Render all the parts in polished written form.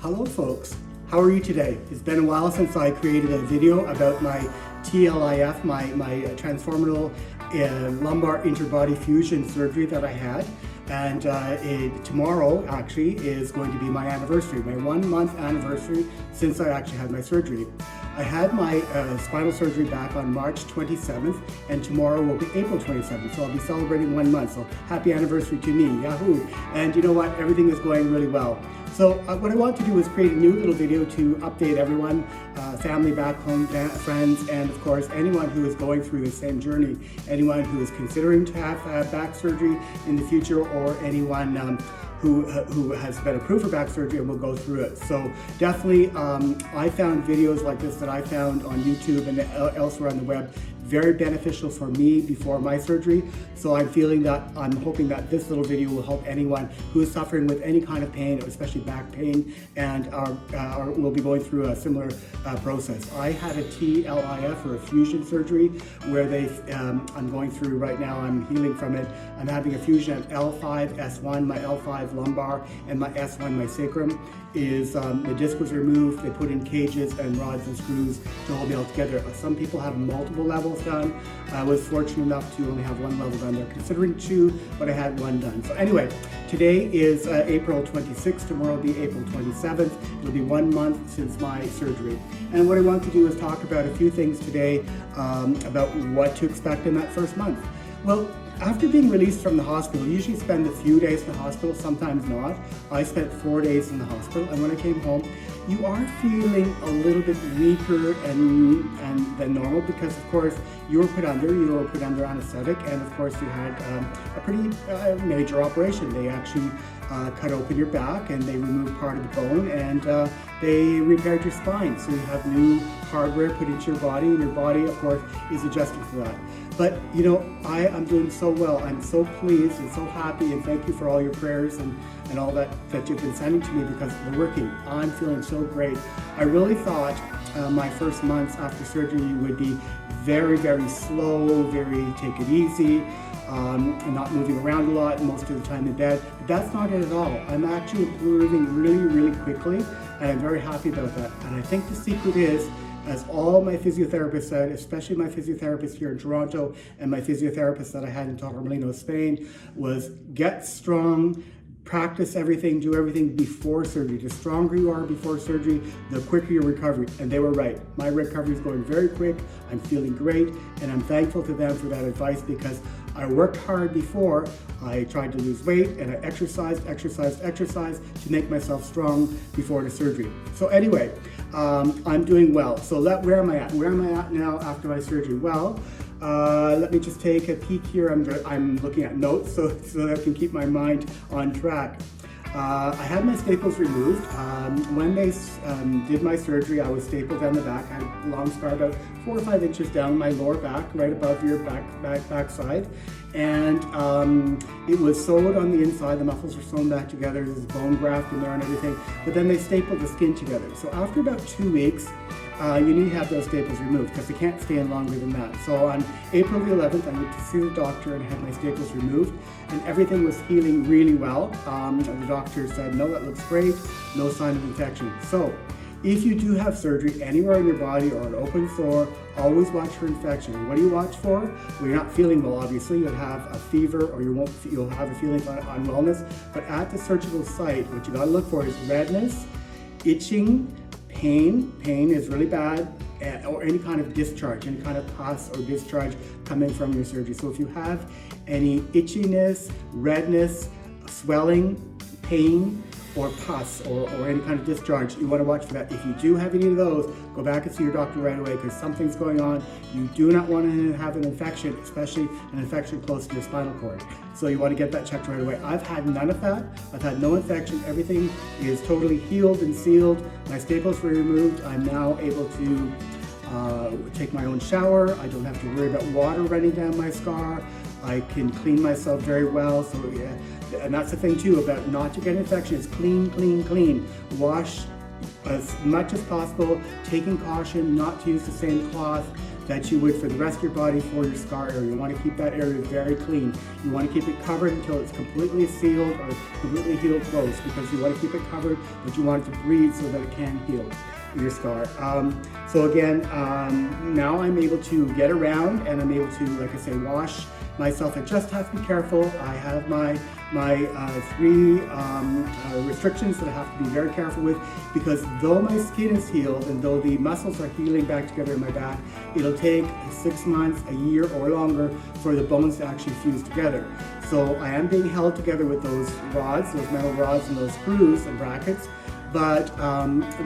Hello folks, how are you today? It's been a while since I created a video about my TLIF, my transformational lumbar interbody fusion surgery that I had. And tomorrow actually is going to be my anniversary, my 1 month anniversary since I actually had my surgery. I had my spinal surgery back on March 27th, and tomorrow will be April 27th, so I'll be celebrating 1 month. So happy anniversary to me, yahoo! And you know what, everything is going really well. So what I want to do is create a new little video to update everyone, family back home, friends, and of course anyone who is going through the same journey, anyone who is considering to have back surgery in the future, or anyone who has been approved for back surgery and will go through it. So definitely I found videos like this that I found on YouTube and elsewhere on the web very beneficial for me before my surgery. So I'm hoping that this little video will help anyone who is suffering with any kind of pain, especially back pain, and will be going through a similar process. I had a TLIF, or a fusion surgery, where I'm going through right now. I'm healing from it. I'm having a fusion of L5, S1, my L5 lumbar, and my S1, my sacrum. The disc was removed. They put in cages and rods and screws to hold me all together. Some people have multiple levels done. I was fortunate enough to only have one level done. They're considering two, but I had one done. So anyway, today is April 26th. Tomorrow will be April 27th. It'll be 1 month since my surgery. And what I want to do is talk about a few things today about what to expect in that first month. Well, after being released from the hospital, you usually spend a few days in the hospital, sometimes not. I spent 4 days in the hospital, and when I came home, you are feeling a little bit weaker than normal because, of course, you were put under anesthetic, and of course you had a pretty major operation. They actually cut open your back and they removed part of the bone, and they repaired your spine. So you have new hardware put into your body, and your body, of course, is adjusting for that. But you know, I'm doing so well. I'm so pleased and so happy, and thank you for all your prayers and all that you've been sending to me, because they're working. I'm feeling so great. I really thought my first months after surgery would be very, very slow, very take it easy, and not moving around a lot, most of the time in bed. But that's not it at all. I'm actually improving really, really quickly, and I'm very happy about that. And I think the secret is, as all my physiotherapists said, especially my physiotherapist here in Toronto and my physiotherapist that I had in Torremolinos, Spain, was get strong, practice everything, do everything before surgery. The stronger you are before surgery, the quicker your recovery. And they were right. My recovery is going very quick. I'm feeling great, and I'm thankful to them for that advice, because I worked hard before. I tried to lose weight, and I exercised to make myself strong before the surgery. So anyway, I'm doing well. So where am I at? Where am I at now after my surgery? Well, let me just take a peek here. I'm looking at notes so that I can keep my mind on track. I had my staples removed. When they did my surgery, I was stapled down the back. I had a long scar about 4 or 5 inches down my lower back, right above your backside. And it was sewed on the inside. The muscles were sewn back together. There's bone graft in there and everything. But then they stapled the skin together. So after about 2 weeks, you need to have those staples removed, because they can't stay in longer than that. So on April the 11th, I went to see the doctor and had my staples removed, and everything was healing really well. The doctor said, no, that looks great, no sign of infection. So if you do have surgery anywhere in your body or an open sore, always watch for infection. What do you watch for? Well, you're not feeling well, obviously. You'll have a fever, or you'll have a feeling of unwellness. But at the surgical site, what you gotta look for is redness, itching, pain is really bad, or any kind of discharge, any kind of pus or discharge coming from your surgery. So if you have any itchiness, redness, swelling, pain, or pus, or any kind of discharge, you want to watch for that. If you do have any of those, go back and see your doctor right away, because something's going on. You do not want to have an infection, especially an infection close to your spinal cord. So you want to get that checked right away. I've had none of that. I've had no infection. Everything is totally healed and sealed. My staples were removed. I'm now able to take my own shower. I don't have to worry about water running down my scar. I can clean myself very well. So yeah, and that's the thing too about not to get infection, is clean, clean, clean. Wash as much as possible, taking caution not to use the same cloth that you would for the rest of your body for your scar area. You want to keep that area very clean. You want to keep it covered until it's completely sealed or completely healed closed, because you want to keep it covered, but you want it to breathe so that it can heal your scar. So again, now I'm able to get around, and I'm able to, like I say, wash myself. I just have to be careful. I have my three restrictions that I have to be very careful with, because though my skin is healed and though the muscles are healing back together in my back, it'll take 6 months, a year or longer for the bones to actually fuse together. So I am being held together with those rods, those metal rods and those screws and brackets. But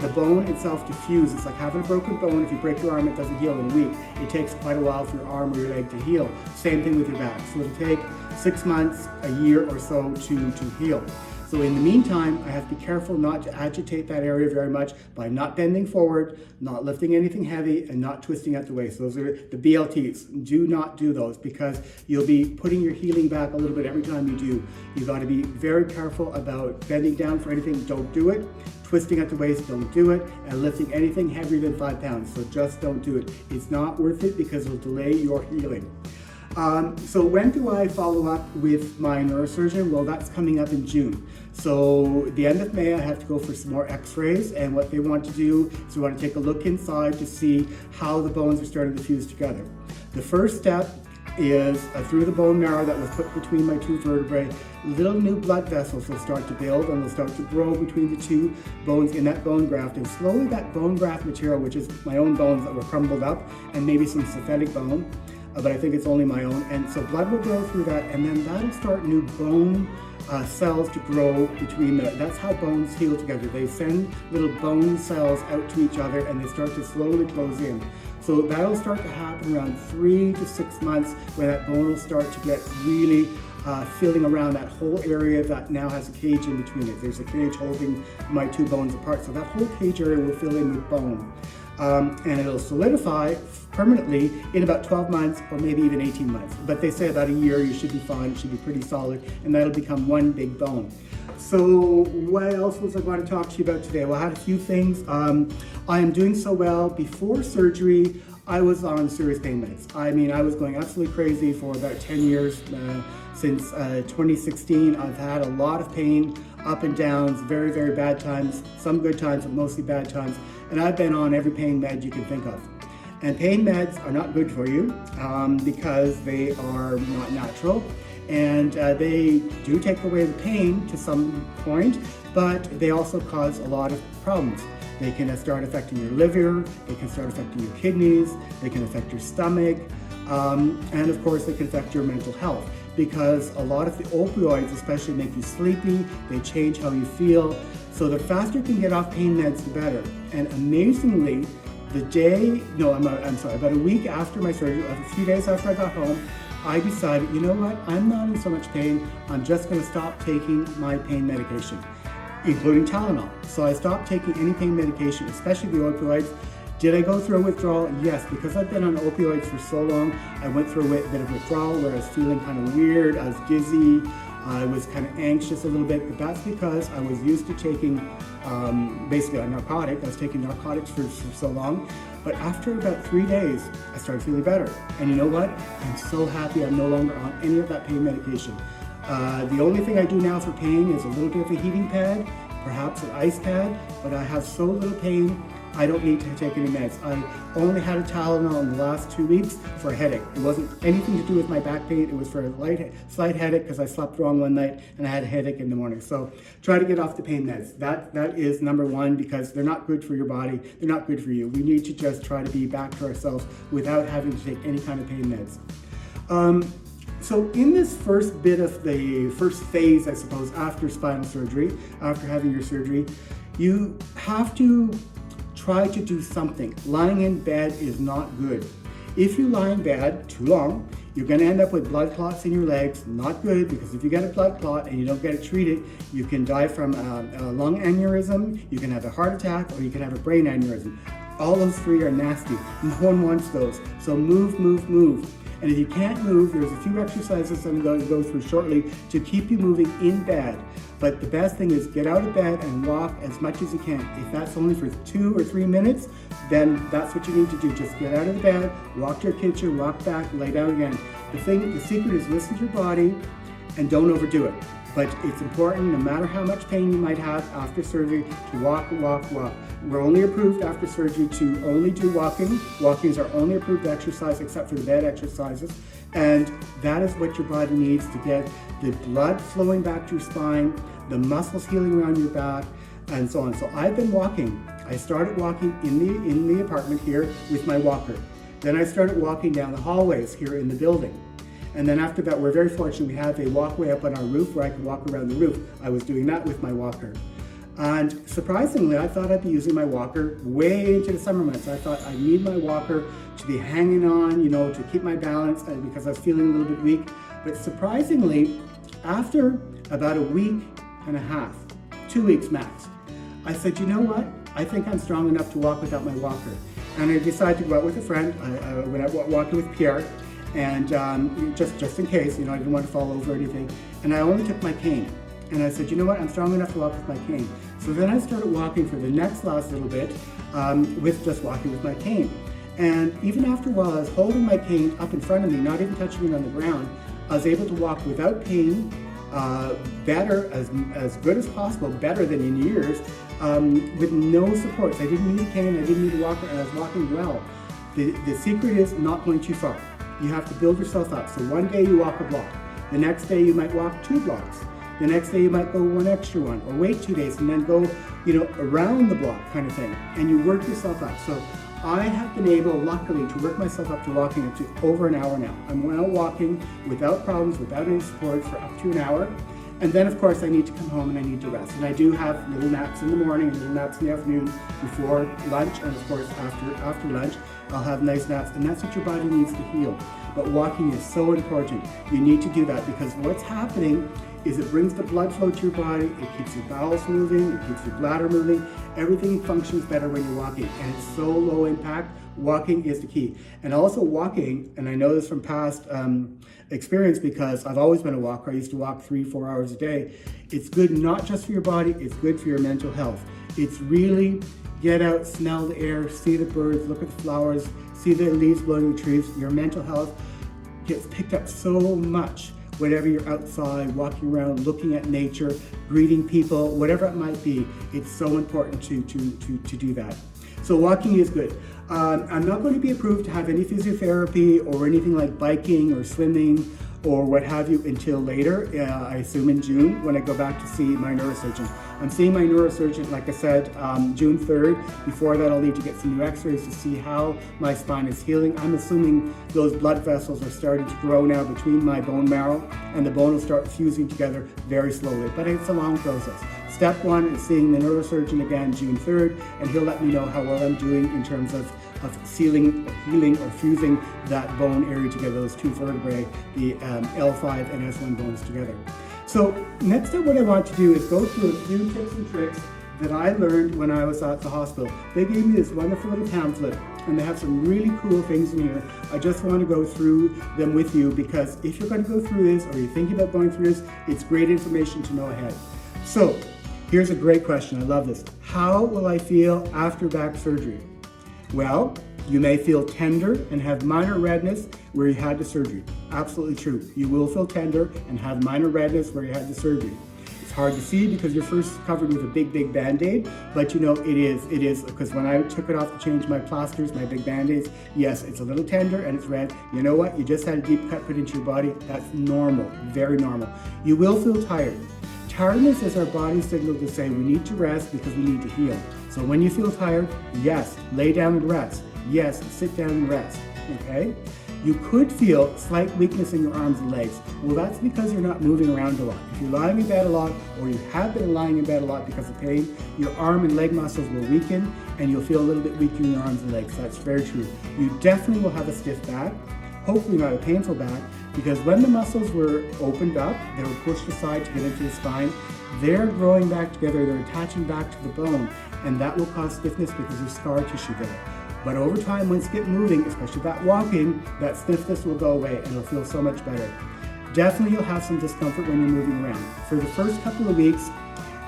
the bone itself to fuse, it's like having a broken bone. If you break your arm, it doesn't heal in a week. It takes quite a while for your arm or your leg to heal. Same thing with your back. So it'll take 6 months, a year or so to heal. So in the meantime, I have to be careful not to agitate that area very much by not bending forward, not lifting anything heavy, and not twisting at the waist. Those are the BLTs. Do not do those, because you'll be putting your healing back a little bit every time you do. You've got to be very careful about bending down for anything. Don't do it. Twisting at the waist, don't do it. And lifting anything heavier than 5 pounds. So just don't do it. It's not worth it, because it'll delay your healing. So when do I follow up with my neurosurgeon? Well, that's coming up in June. So the end of May, I have to go for some more x-rays, and what they want to do is they want to take a look inside to see how the bones are starting to fuse together. The first step is through the bone marrow that was put between my 2 vertebrae, little new blood vessels will start to build, and they'll start to grow between the 2 bones in that bone graft. And slowly that bone graft material, which is my own bones that were crumbled up, and maybe some synthetic bone, but I think it's only my own. And so blood will grow through that, and then that'll start new bone cells to grow between that's how bones heal together. They send little bone cells out to each other, and they start to slowly close in. So that'll start to happen around 3 to 6 months, where that bone will start to get really filling around that whole area that now has a cage in between it. There's a cage holding my 2 bones apart. So that whole cage area will fill in with bone. And it'll solidify permanently in about 12 months or maybe even 18 months. But they say about a year you should be fine, it should be pretty solid, and that'll become one big bone. So what else was I going to talk to you about today? Well, I had a few things. I am doing so well. Before surgery, I was on serious pain meds. I mean, I was going absolutely crazy for about 10 years. Since 2016, I've had a lot of pain, up and downs, very, very bad times, some good times, but mostly bad times. And I've been on every pain med you can think of. And pain meds are not good for you because they are not natural. And they do take away the pain to some point, but they also cause a lot of problems. They can start affecting your liver, they can start affecting your kidneys, they can affect your stomach, and of course they can affect your mental health, because a lot of the opioids especially make you sleepy, they change how you feel. So the faster you can get off pain meds, the better. And amazingly, about a week after my surgery, a few days after I got home, I decided, you know what, I'm not in so much pain, I'm just going to stop taking my pain medication, including Tylenol. So I stopped taking any pain medication, especially the opioids. Did I go through a withdrawal? Yes, because I've been on opioids for so long, I went through a bit of withdrawal where I was feeling kind of weird, I was dizzy, I was kind of anxious a little bit, but that's because I was used to taking basically a narcotic. I was taking narcotics for so long, but after about 3 days, I started feeling better. And you know what? I'm so happy I'm no longer on any of that pain medication. The only thing I do now for pain is a little bit of a heating pad, perhaps an ice pad, but I have so little pain, I don't need to take any meds. I only had a Tylenol in the last 2 weeks for a headache. It wasn't anything to do with my back pain. It was for a slight headache because I slept wrong one night and I had a headache in the morning. So try to get off the pain meds. That is number one, because they're not good for your body. They're not good for you. We need to just try to be back to ourselves without having to take any kind of pain meds. So in this first bit of the first phase, I suppose, after spinal surgery, after having your surgery, you have to try to do something. Lying in bed is not good. If you lie in bed too long, you're going to end up with blood clots in your legs. Not good, because if you get a blood clot and you don't get it treated, you can die from a lung aneurysm, you can have a heart attack, or you can have a brain aneurysm. All those three are nasty. No one wants those. So move, move, move. And if you can't move, there's a few exercises I'm going to go through shortly to keep you moving in bed. But the best thing is get out of bed and walk as much as you can. If that's only for 2 or 3 minutes, then that's what you need to do. Just get out of the bed, walk to your kitchen, walk back, lay down again. The secret is listen to your body and don't overdo it. But it's important, no matter how much pain you might have after surgery, to walk, walk, walk. We're only approved after surgery to only do walking. Walking is our only approved exercise except for the bed exercises. And that is what your body needs to get the blood flowing back to your spine, the muscles healing around your back, and so on. So I've been walking. I started walking in the apartment here with my walker. Then I started walking down the hallways here in the building. And then after that, we're very fortunate we have a walkway up on our roof where I can walk around the roof. I was doing that with my walker. And surprisingly, I thought I'd be using my walker way into the summer months. I thought I need my walker to be hanging on, to keep my balance because I was feeling a little bit weak. But surprisingly, after about a week and a half, 2 weeks max, I said, you know what? I think I'm strong enough to walk without my walker. And I decided to go out with a friend. I went out walking with Pierre. And just in case, I didn't want to fall over or anything. And I only took my cane. And I said, you know what, I'm strong enough to walk with my cane. So then I started walking for the last little bit with just walking with my cane. And even after a while, I was holding my cane up in front of me, not even touching it on the ground. I was able to walk without pain, better, as good as possible, better than in years, with no supports. I didn't need a cane, I didn't need a walker, and I was walking well. The secret is not going too far. You have to build yourself up. So one day you walk a block. The next day you might walk 2 blocks. The next day you might go 1 extra one, or wait 2 days and then go, around the block kind of thing. And you work yourself up. So I have been able, luckily, to work myself up to walking up to over an hour now. I'm now walking without problems, without any support for up to an hour. And then, of course, I need to come home and I need to rest. And I do have little naps in the morning and little naps in the afternoon before lunch. And, of course, after lunch, I'll have nice naps. And that's what your body needs to heal. But walking is so important. You need to do that because what's happening is it brings the blood flow to your body. It keeps your bowels moving. It keeps your bladder moving. Everything functions better when you're walking. And it's so low impact. Walking is the key. And also walking, and I know this from past experience because I've always been a walker. I used to walk 3-4 hours a day. It's good not just for your body, it's good for your mental health. It's really get out, smell the air, see the birds, look at the flowers, see the leaves blowing in the trees. Your mental health gets picked up so much whenever you're outside, walking around, looking at nature, greeting people, whatever it might be. It's so important to do that. So walking is good. I'm not going to be approved to have any physiotherapy or anything like biking or swimming or what have you until later, I assume in June when I go back to see my neurosurgeon. I'm seeing my neurosurgeon, like I said, June 3rd. Before that, I'll need to get some new x-rays to see how my spine is healing. I'm assuming those blood vessels are starting to grow now between my bone marrow, and the bone will start fusing together very slowly, but it's a long process. Step 1 is seeing the neurosurgeon again June 3rd, and he'll let me know how well I'm doing in terms of healing or fusing that bone area together, those 2 vertebrae, the L5 and S1 bones together. So next up, what I want to do is go through a few tips and tricks that I learned when I was at the hospital. They gave me this wonderful little pamphlet, and they have some really cool things in here. I just want to go through them with you because if you're going to go through this or you're thinking about going through this, it's great information to know ahead. So here's a great question. I love this. How will I feel after back surgery? Well, you may feel tender and have minor redness where you had the surgery. Absolutely true. You will feel tender and have minor redness where you had the surgery. It's hard to see because you're first covered with a big Band-Aid, but it is, because when I took it off to change my plasters, my big Band-Aids, yes, it's a little tender and it's red. You know what? You just had a deep cut put into your body. That's normal, very normal. You will feel tired. Tiredness is our body's signal to say we need to rest because we need to heal. So when you feel tired, yes, lay down and rest. Yes, sit down and rest, okay? You could feel slight weakness in your arms and legs. Well, that's because you're not moving around a lot. If you're lying in bed a lot, or you have been lying in bed a lot because of pain, your arm and leg muscles will weaken, and you'll feel a little bit weaker in your arms and legs. That's very true. You definitely will have a stiff back, hopefully not a painful back, because when the muscles were opened up, they were pushed aside to get into the spine, they're growing back together, they're attaching back to the bone, and that will cause stiffness because there's scar tissue there. But over time, once you get moving, especially that walking, that stiffness will go away and it'll feel so much better. Definitely you'll have some discomfort when you're moving around. For the first couple of weeks,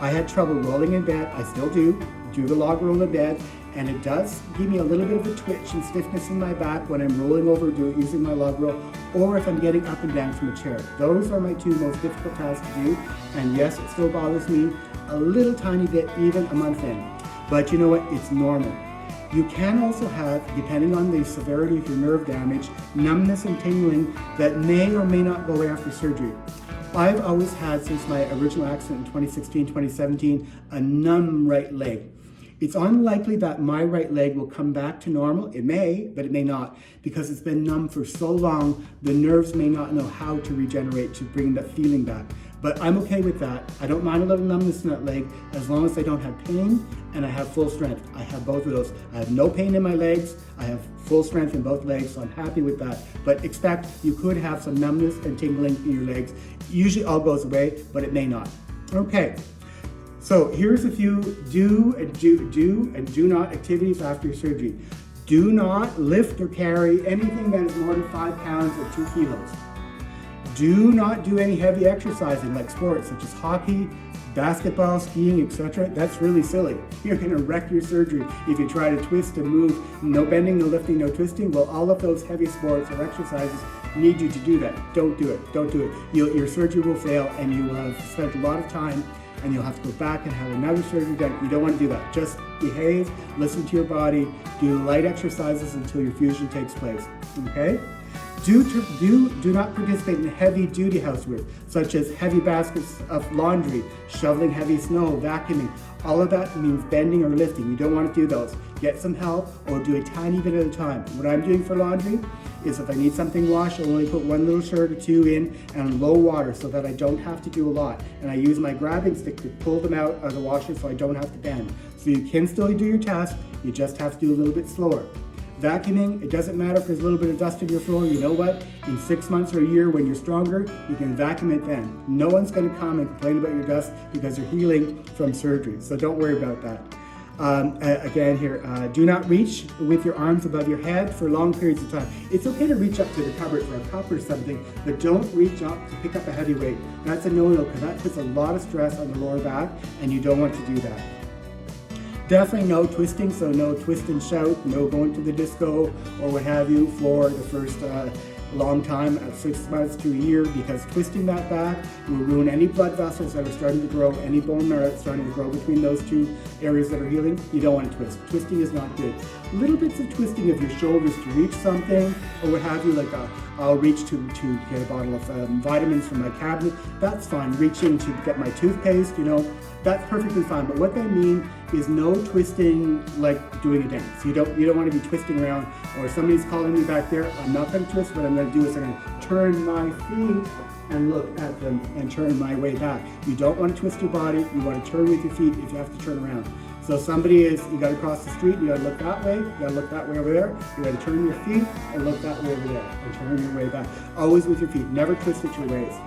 I had trouble rolling in bed. I still do the log roll in bed, and it does give me a little bit of a twitch and stiffness in my back when I'm rolling over using my log roll, or if I'm getting up and down from a chair. Those are my two most difficult tasks to do, and yes, it still bothers me a little tiny bit even a month in. But you know what? It's normal. You can also have, depending on the severity of your nerve damage, numbness and tingling that may or may not go away after surgery. I've always had, since my original accident in 2016, 2017, a numb right leg. It's unlikely that my right leg will come back to normal. It may, but it may not, because it's been numb for so long, the nerves may not know how to regenerate to bring that feeling back. But I'm okay with that. I don't mind a little numbness in that leg as long as I don't have pain and I have full strength. I have both of those. I have no pain in my legs. I have full strength in both legs, so I'm happy with that. But expect you could have some numbness and tingling in your legs. Usually all goes away, but it may not. Okay. So here's a few do and do not activities after your surgery. Do not lift or carry anything that is more than 5 pounds or 2 kilos. Do not do any heavy exercising like sports such as hockey, basketball, skiing, etc. That's really silly. You're going to wreck your surgery if you try to twist and move. No bending, no lifting, no twisting. Well, all of those heavy sports or exercises need you to do that. Don't do it. Don't do it. Your surgery will fail and you will have spent a lot of time and you'll have to go back and have another surgery done. You don't want to do that. Just behave, listen to your body, do light exercises until your fusion takes place, okay? Do not participate in heavy duty housework, such as heavy baskets of laundry, shoveling heavy snow, vacuuming. All of that means bending or lifting. You don't want to do those. Get some help or do a tiny bit at a time. What I'm doing for laundry is if I need something washed, I only put one little shirt or two in and low water so that I don't have to do a lot. And I use my grabbing stick to pull them out of the washer so I don't have to bend. So you can still do your task, you just have to do a little bit slower. Vacuuming, it doesn't matter if there's a little bit of dust in your floor. You know what? In 6 months or a year when you're stronger, you can vacuum it then. No one's going to come and complain about your dust because you're healing from surgery. So don't worry about that. Again here, do not reach with your arms above your head for long periods of time. It's okay to reach up to the cupboard for a cup or something, but don't reach up to pick up a heavy weight. That's a no-no because that puts a lot of stress on the lower back and you don't want to do that. Definitely no twisting, so no twist and shout, no going to the disco or what have you for the first long time, 6 months to a year, because twisting that back will ruin any blood vessels that are starting to grow, any bone marrow that's starting to grow between those two areas that are healing. You don't want to twist. Twisting is not good. Little bits of twisting of your shoulders to reach something or what have you, like I'll reach to get a bottle of vitamins from my cabinet. That's fine. Reaching to get my toothpaste, that's perfectly fine. But what they mean is no twisting like doing a dance. You don't want to be twisting around or somebody's calling me back there. I'm not going to twist. What I'm going to do is I'm going to turn my feet and look at them and turn my way back. You don't want to twist your body. You want to turn with your feet if you have to turn around. So you got to cross the street, you got to look that way, you got to look that way over there, you got to turn your feet and look that way over there and turn your way back. Always with your feet, never twist at your waist.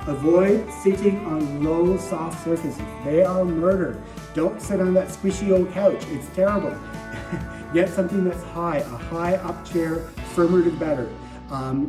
Avoid sitting on low, soft surfaces. They are murder. Don't sit on that squishy old couch. It's terrible. Get something that's high, a high up chair, firmer the better.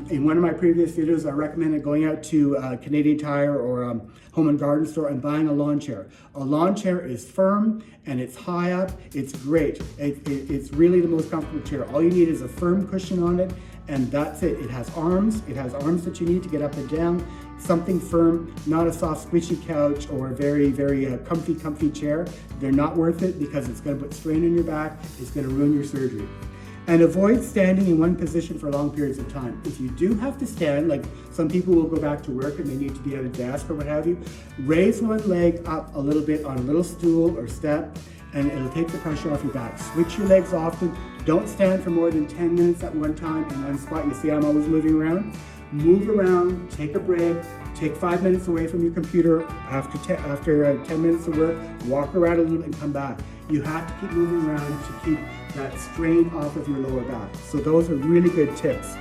In one of my previous videos, I recommended going out to Canadian Tire or Home and Garden store and buying a lawn chair. A lawn chair is firm and it's high up. It's great. It's really the most comfortable chair. All you need is a firm cushion on it, and that's it. It has arms. It has arms that you need to get up and down. Something firm, not a soft, squishy couch or a very, very comfy chair. They're not worth it because it's going to put strain on your back. It's going to ruin your surgery. And avoid standing in one position for long periods of time. If you do have to stand, like some people will go back to work and they need to be at a desk or what have you, raise one leg up a little bit on a little stool or step and it'll take the pressure off your back. Switch your legs often. Don't stand for more than 10 minutes at one time in one spot. You see I'm always moving around. Move around, take a break, take 5 minutes away from your computer after 10 minutes of work, walk around a little and come back. You have to keep moving around to keep that strain off of your lower back. So those are really good tips.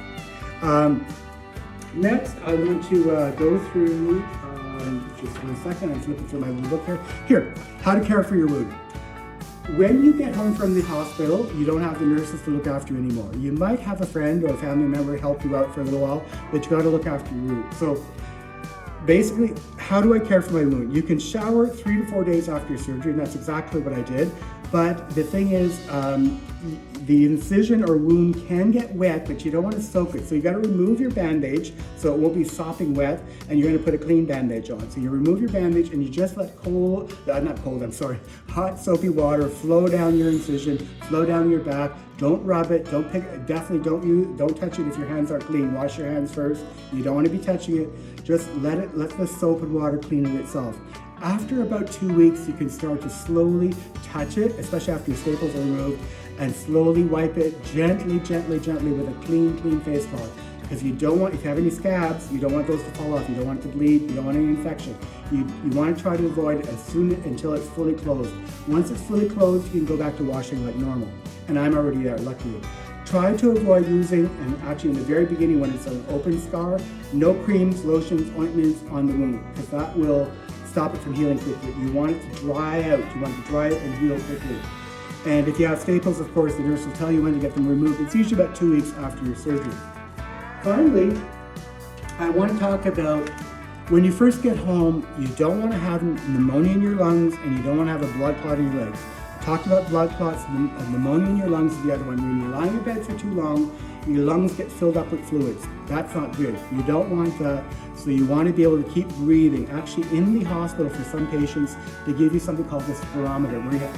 Next, I want to go through, just 1 second, I'm flipping through my little book here. Here, how to care for your wound. when you get home from the hospital, you don't have the nurses to look after you anymore. You might have a friend or a family member help you out for a little while, but you got to look after your wound. So basically, how do I care for my wound? You can shower 3 to 4 days after your surgery, and that's exactly what I did. But the thing is, the incision or wound can get wet, but you don't want to soak it. So you got to remove your bandage so it won't be sopping wet, and you're going to put a clean bandage on. So you remove your bandage and you just let hot soapy water flow down your incision, flow down your back. Don't rub it, don't pick it, definitely don't touch it if your hands aren't clean. Wash your hands first. You don't want to be touching it. Just let the soap and water clean it itself. After about 2 weeks, you can start to slowly touch it, especially after your staples are removed, and slowly wipe it gently with a clean face cloth. Because you don't want, if you have any scabs, you don't want those to fall off. You don't want it to bleed. You don't want any infection. You want to try to avoid it until it's fully closed. Once it's fully closed, you can go back to washing like normal. And I'm already there, luckily. Try to avoid using, and actually in the very beginning when it's an open scar, no creams, lotions, ointments on the wound, because that will stop it from healing quickly. You want it to dry out. You want it to dry it and heal quickly. And if you have staples, of course, the nurse will tell you when to get them removed. It's usually about 2 weeks after your surgery. Finally, I want to talk about when you first get home, you don't want to have pneumonia in your lungs and you don't want to have a blood clot in your legs. I talked about blood clots, pneumonia in your lungs is the other one. When you lie in your bed for too long, your lungs get filled up with fluids. That's not good. You don't want that. So you want to be able to keep breathing. Actually, in the hospital for some patients, they give you something called the spirometer, where you have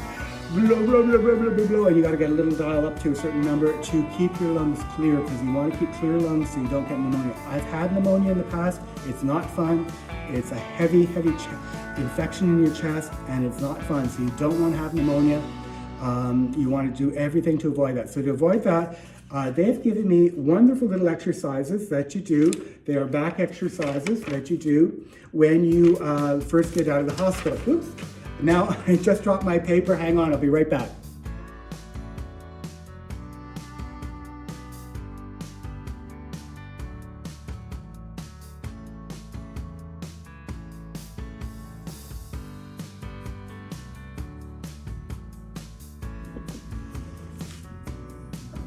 blow, and you got to get a little dial up to a certain number to keep your lungs clear, because you want to keep clear lungs so you don't get pneumonia. I've had pneumonia in the past. It's not fun. It's a heavy infection in your chest, and it's not fun. So you don't want to have pneumonia. You want to do everything to avoid that. So to avoid that, they've given me wonderful little exercises that you do. They are back exercises that you do when you first get out of the hospital. Oops. Now, I just dropped my paper. Hang on, I'll be right back.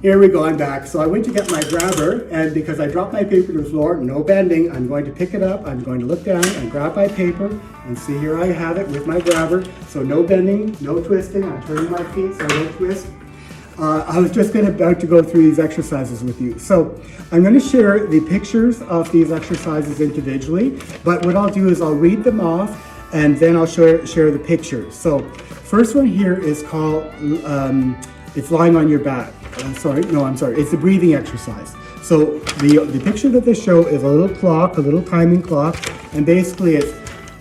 Here we go, I'm back. So I went to get my grabber, and because I dropped my paper to the floor, no bending, I'm going to pick it up, I'm going to look down and grab my paper, and see, here I have it with my grabber. So no bending, no twisting, I'm turning my feet so I don't twist. I was just about to go through these exercises with you. So I'm going to share the pictures of these exercises individually, but what I'll do is I'll read them off, and then I'll share the pictures. So first one here is called, it's lying on your back. It's the breathing exercise. So the picture that they show is a little clock, a little timing clock, and basically it's,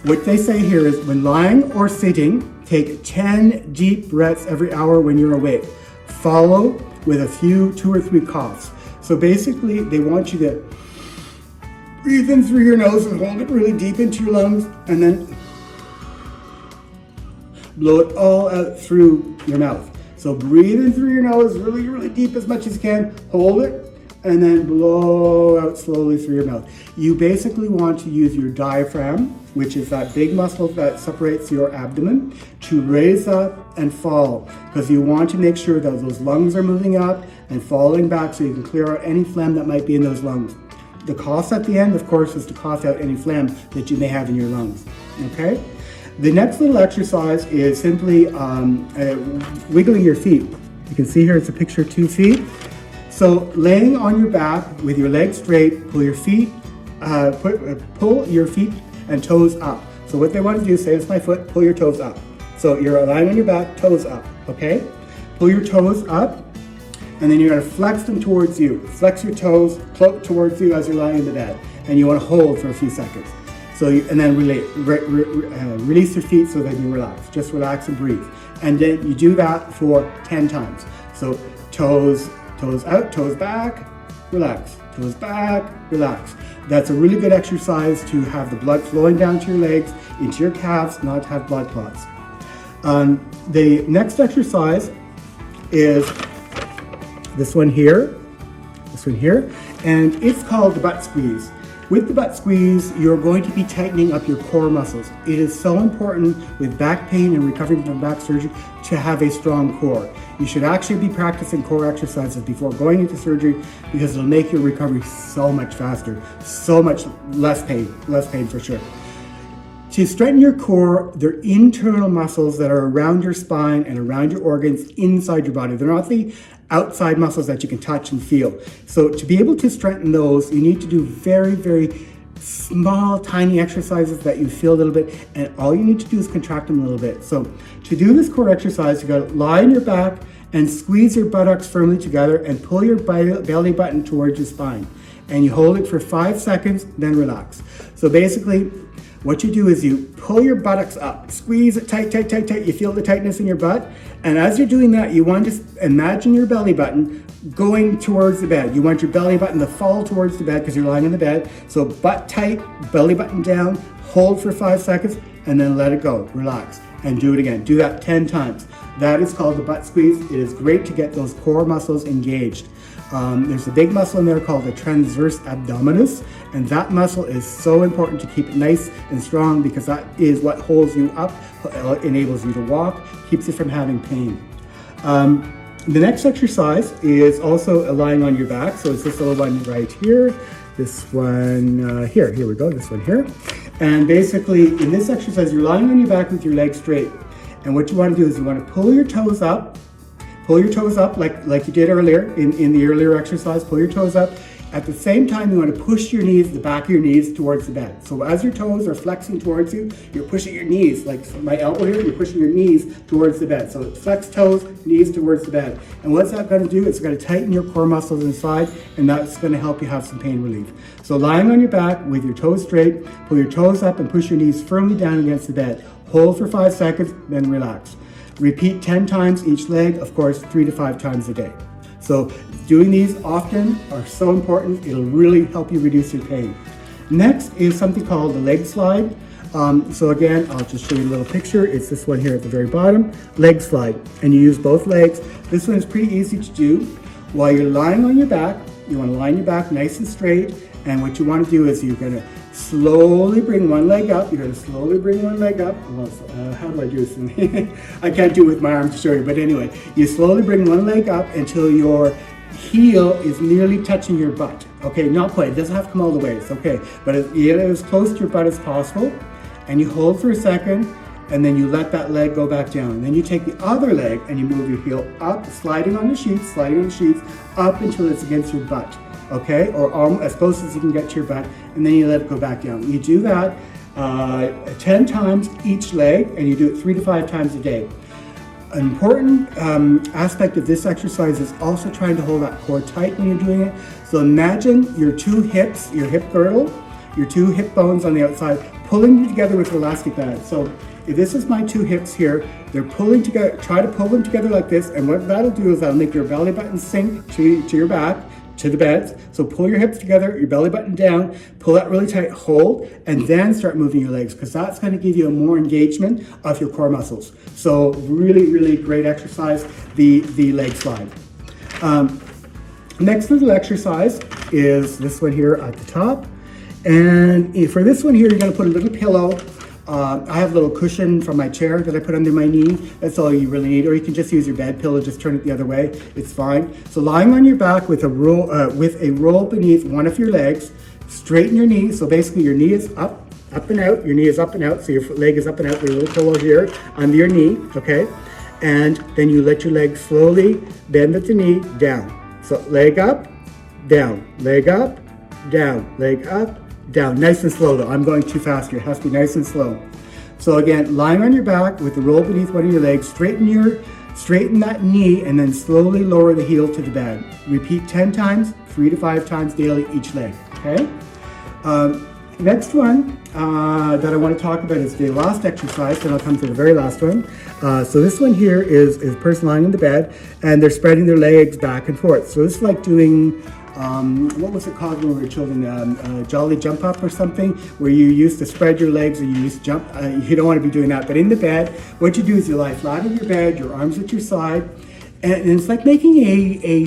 what they say here is when lying or sitting, take 10 deep breaths every hour when you're awake. Follow with a few 2 or 3 coughs. So basically they want you to breathe in through your nose and hold it really deep into your lungs, and then blow it all out through your mouth. So breathe in through your nose really deep as much as you can, hold it, and then blow out slowly through your mouth. You basically want to use your diaphragm, which is that big muscle that separates your abdomen, to raise up and fall, because you want to make sure that those lungs are moving up and falling back so you can clear out any phlegm that might be in those lungs. The cough at the end, of course, is to cough out any phlegm that you may have in your lungs, okay? The next little exercise is simply wiggling your feet. You can see here it's a picture of 2 feet. So laying on your back with your legs straight, pull your feet and toes up. So what they want to do, say it's my foot, pull your toes up. So you're lying on your back, toes up, okay? Pull your toes up, and then you're going to flex them towards you. Flex your toes towards you as you're lying in the bed, and you want to hold for a few seconds. So and then release your feet so that you relax. Just relax and breathe. And then you do that for 10 times. So toes out, toes back, relax. Toes back, relax. That's a really good exercise to have the blood flowing down to your legs, into your calves, not to have blood clots. The next exercise is this one here, and it's called the butt squeeze. With the butt squeeze, you're going to be tightening up your core muscles. It is so important with back pain and recovering from back surgery to have a strong core. You should actually be practicing core exercises before going into surgery because it'll make your recovery so much faster, so much less pain for sure. To strengthen your core, they're internal muscles that are around your spine and around your organs inside your body. They're not the outside muscles that you can touch and feel. So to be able to strengthen those, you need to do very, very small, tiny exercises that you feel a little bit, and all you need to do is contract them a little bit. So to do this core exercise, you gotta lie on your back and squeeze your buttocks firmly together and pull your belly button towards your spine. And you hold it for 5 seconds, then relax. So basically, what you do is you pull your buttocks up, squeeze it tight, tight, tight, tight. You feel the tightness in your butt. And as you're doing that, you want to imagine your belly button going towards the bed. You want your belly button to fall towards the bed because you're lying on the bed. So butt tight, belly button down, hold for 5 seconds, and then let it go. Relax, and do it again. Do that 10 times. That is called the butt squeeze. It is great to get those core muscles engaged. There's a big muscle in there called the transverse abdominis, and that muscle is so important to keep it nice and strong because that is what holds you up, enables you to walk, keeps you from having pain. The next exercise is also lying on your back, so it's this little one right here, this one here we go, this one here. And basically in this exercise, you're lying on your back with your legs straight. And what you want to do is you want to pull your toes up like you did earlier in the earlier exercise. Pull your toes up. At the same time, you want to push your knees, the back of your knees towards the bed. So as your toes are flexing towards you, you're pushing your knees, like my elbow here, you're pushing your knees towards the bed. So flex toes, knees towards the bed. And what's that going to do? It's going to tighten your core muscles inside, and that's going to help you have some pain relief. So lying on your back with your toes straight, pull your toes up and push your knees firmly down against the bed. Hold for 5 seconds, then relax. Repeat 10 times each leg, of course, 3 to 5 times a day. So doing these often are so important. It'll really help you reduce your pain. Next is something called the leg slide. So again, I'll just show you a little picture. It's this one here at the very bottom, leg slide. And you use both legs. This one is pretty easy to do. While you're lying on your back, you want to lie on your back nice and straight. And what you want to do is you're going to slowly bring one leg up. You're going to slowly bring one leg up. How do I do this? I can't do it with my arm to show you, but anyway, you slowly bring one leg up until your heel is nearly touching your butt. Okay, not quite. It doesn't have to come all the way. It's okay, but get it as close to your butt as possible. And you hold for a second, and then you let that leg go back down. And then you take the other leg and you move your heel up, sliding on the sheets, up until it's against your butt. Okay, or as close as you can get to your butt, and then you let it go back down. You do that 10 times each leg, and you do it 3 to 5 times a day. An important aspect of this exercise is also trying to hold that core tight when you're doing it. So imagine your two hips, your hip girdle, your two hip bones on the outside, pulling together with an elastic band. So if this is my two hips here, they're pulling together. Try to pull them together like this, and what that'll do is that'll make your belly button sink to your back, to the bed. So pull your hips together, your belly button down, pull that really tight, hold, and then start moving your legs, because that's going to give you a more engagement of your core muscles. So really, really great exercise, the leg slide. Next little exercise is this one here at the top. And for this one here, you're going to put a little pillow. I have a little cushion from my chair that I put under my knee. That's all you really need. Or you can just use your bed pillow, just turn it the other way. It's fine. So lying on your back with a roll beneath one of your legs, straighten your knee. So basically your knee is up and out. Your knee is up and out. So your leg is up and out with a little pillow here under your knee, okay? And then you let your leg slowly bend at the knee down. So leg up, down, leg up, down, leg up, down. Nice and slow though. I'm going too fast here. It has to be nice and slow. So again, lying on your back with the roll beneath one of your legs, straighten that knee, and then slowly lower the heel to the bed. Repeat 10 times, 3 to 5 times daily each leg, okay? Next one that I want to talk about is the last exercise, then I'll come to the very last one. So this one here is a person lying in the bed, and they're spreading their legs back and forth. So this is like doing what was it called when we were children? Jolly jump up or something, where you used to spread your legs and you used to jump. You don't want to be doing that. But in the bed, what you do is you lie flat on your bed, your arms at your side, and it's like making a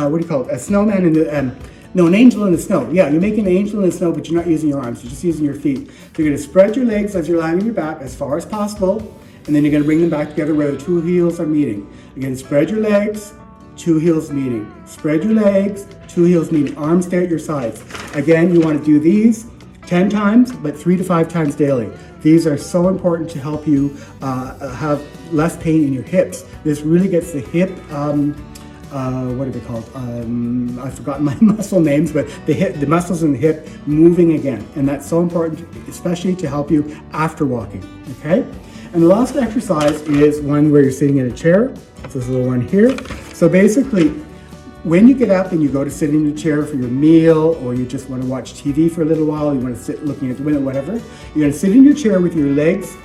what do you call it? A snowman in the No, an angel in the snow. Yeah, you're making an angel in the snow, but you're not using your arms. You're just using your feet. So you're going to spread your legs as you're lying on your back as far as possible, and then you're going to bring them back together where the two heels are meeting. Again, spread your legs, two heels meeting. Spread your legs, two heels meeting. Arms stay at your sides. Again, you want to do these 10 times, but 3 to 5 times daily. These are so important to help you have less pain in your hips. This really gets the hip, what are they called? I've forgotten my muscle names, but the muscles in the hip moving again. And that's so important, especially to help you after walking, okay? And the last exercise is one where you're sitting in a chair. This is a little one here. So basically, when you get up and you go to sit in a chair for your meal, or you just want to watch TV for a little while, you want to sit looking at the window, whatever, you're going to sit in your chair with your legs,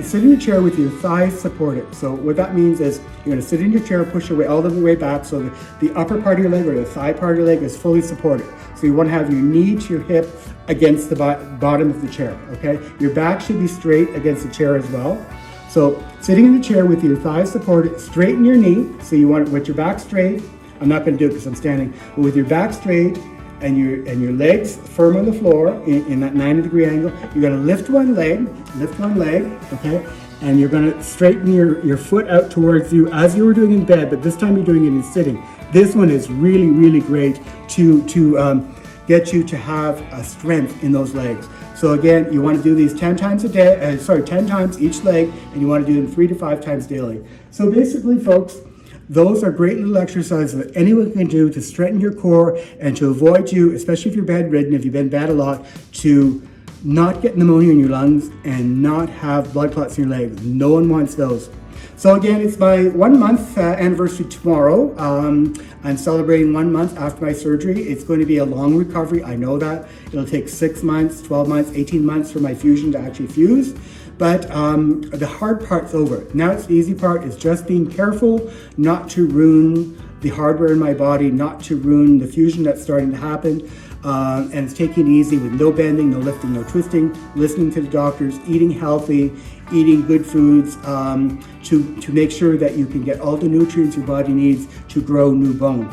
sit in your chair with your thighs supported. So what that means is you're going to sit in your chair, push your way all the way back so the upper part of your leg or the thigh part of your leg is fully supported. So you want to have your knee to your hip against the bottom of the chair, okay? Your back should be straight against the chair as well. So sitting in the chair with your thighs supported, straighten your knee. So you want it with your back straight. I'm not going to do it because I'm standing, but with your back straight and your legs firm on the floor in that 90-degree angle, you're going to lift one leg, okay? And you're going to straighten your foot out towards you as you were doing in bed, but this time you're doing it in sitting. This one is really, really great to get you to have a strength in those legs. So again, you want to do these 10 times a day, 10 times each leg, and you want to do them 3 to 5 times daily. So basically, folks, those are great little exercises that anyone can do to strengthen your core and to avoid you, especially if you're bedridden, if you've been bad a lot, to not get pneumonia in your lungs and not have blood clots in your legs. No one wants those. So again, it's my 1 month anniversary tomorrow. I'm celebrating 1 month after my surgery. It's going to be a long recovery, I know that. It'll take 6 months, 12 months, 18 months for my fusion to actually fuse. But the hard part's over. Now it's the easy part. It's just being careful not to ruin the hardware in my body, not to ruin the fusion that's starting to happen. And it's taking it easy with no bending, no lifting, no twisting, listening to the doctors, eating healthy, eating good foods to make sure that you can get all the nutrients your body needs to grow new bone.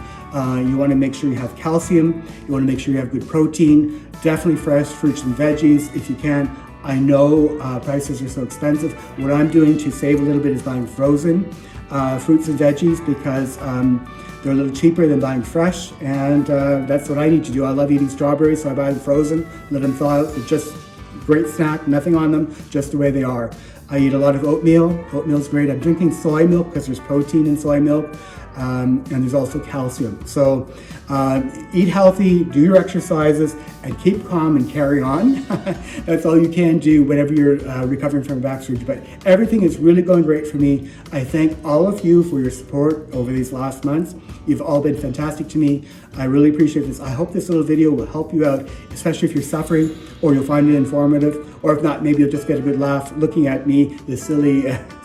You want to make sure you have calcium. You want to make sure you have good protein, definitely fresh fruits and veggies if you can. I know prices are so expensive. What I'm doing to save a little bit is buying frozen fruits and veggies because they're a little cheaper than buying fresh, and that's what I need to do. I love eating strawberries, so I buy them frozen, let them thaw out. It's just a great snack, nothing on them, just the way they are. I eat a lot of oatmeal. Oatmeal's great. I'm drinking soy milk because there's protein in soy milk. And there's also calcium. So eat healthy, do your exercises, and keep calm and carry on. That's all you can do whenever you're recovering from a back surgery. But everything is really going great for me. I thank all of you for your support over these last months. You've all been fantastic to me. I really appreciate this. I hope this little video will help you out, especially if you're suffering, or you'll find it informative, or if not, maybe you'll just get a good laugh looking at me, the silly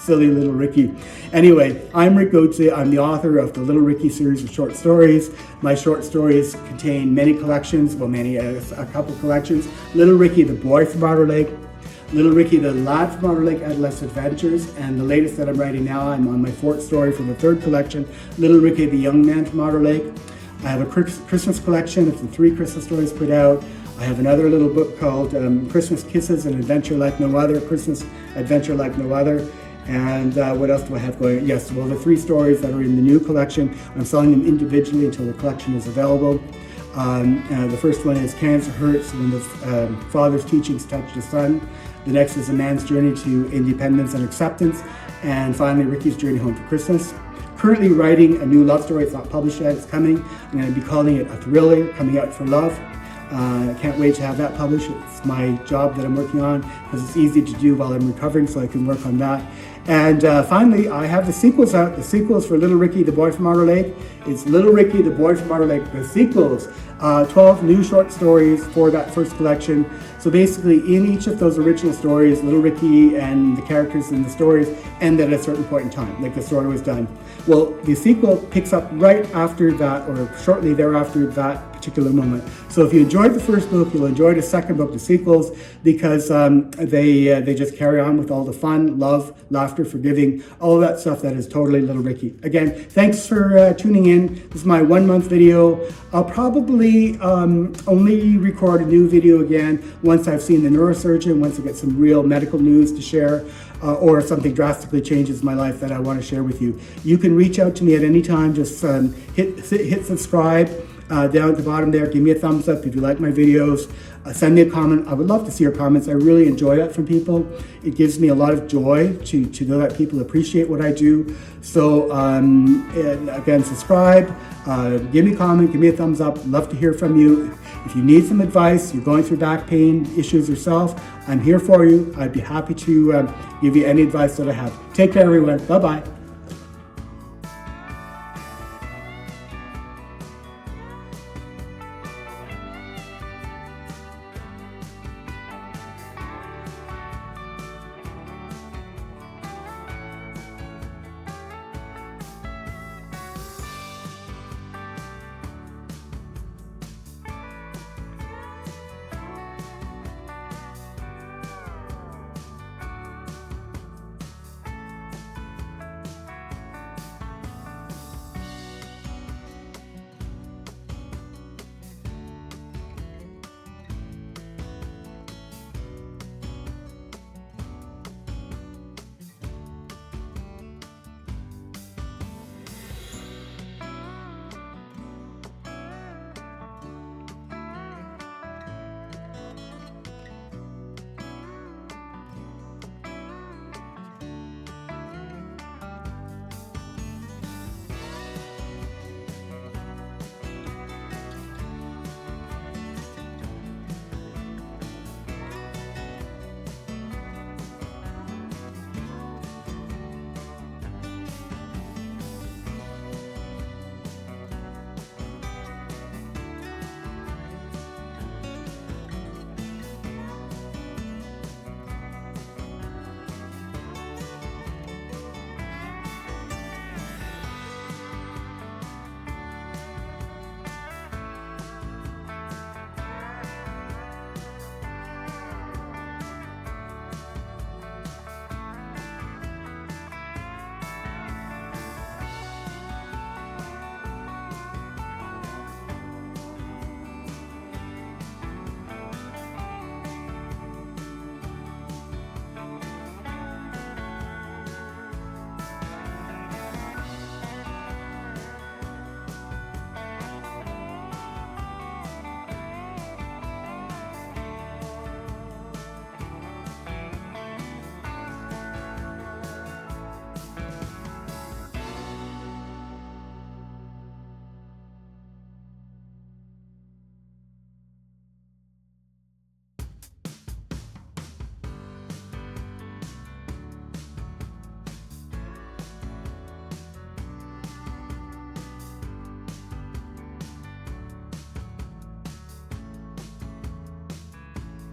little Ricky. Anyway, I'm Rick Goetze. I'm the author of the Little Ricky series of short stories. My short stories contain many collections, well, a couple collections. Little Ricky, the boy from Otter Lake, Little Ricky, the lad from Otter Lake, Adolescent Adventures, and the latest that I'm writing now, I'm on my 4th story from the 3rd collection, Little Ricky, the young man from Otter Lake. I have a Christmas collection of the 3 Christmas stories put out. I have another little book called Christmas Kisses, An Adventure Like No Other, Christmas Adventure Like No Other. And what else do I have going? Yes, well, the 3 stories that are in the new collection, I'm selling them individually until the collection is available. The first one is Cancer Hurts When the Father's Teachings Touch the Son. The next is A Man's Journey to Independence and Acceptance. And finally, Ricky's Journey Home for Christmas. Currently writing a new love story. It's not published yet. It's coming. I'm going to be calling it A Thriller, Coming Out for Love. I can't wait to have that published. It's my job that I'm working on because it's easy to do while I'm recovering, so I can work on that. And finally, I have the sequels out. The sequels for Little Ricky, the Boy from Otter Lake. It's Little Ricky, the Boy from Otter Lake, the sequels. 12 new short stories for that first collection. So basically, in each of those original stories, Little Ricky and the characters in the stories ended at a certain point in time, like the story was done. Well, the sequel picks up right after that, or shortly thereafter that particular moment. So if you enjoyed the first book, you'll enjoy the second book, the sequels, because they just carry on with all the fun, love, laughter, forgiving, all of that stuff that is totally Little Ricky. Again, thanks for tuning in. This is my 1 month video. I'll probably only record a new video again once I've seen the neurosurgeon, once I get some real medical news to share, or if something drastically changes my life that I want to share with you. You can reach out to me at any time. Just hit subscribe down at the bottom there. Give me a thumbs up if you like my videos. Send me a comment. I would love to see your comments. I really enjoy that from people. It gives me a lot of joy to know that people appreciate what I do. So again, subscribe, give me a comment, give me a thumbs up. Love to hear from you. If you need some advice, you're going through back pain issues yourself, I'm here for you. I'd be happy to give you any advice that I have. Take care, everyone. Bye-bye.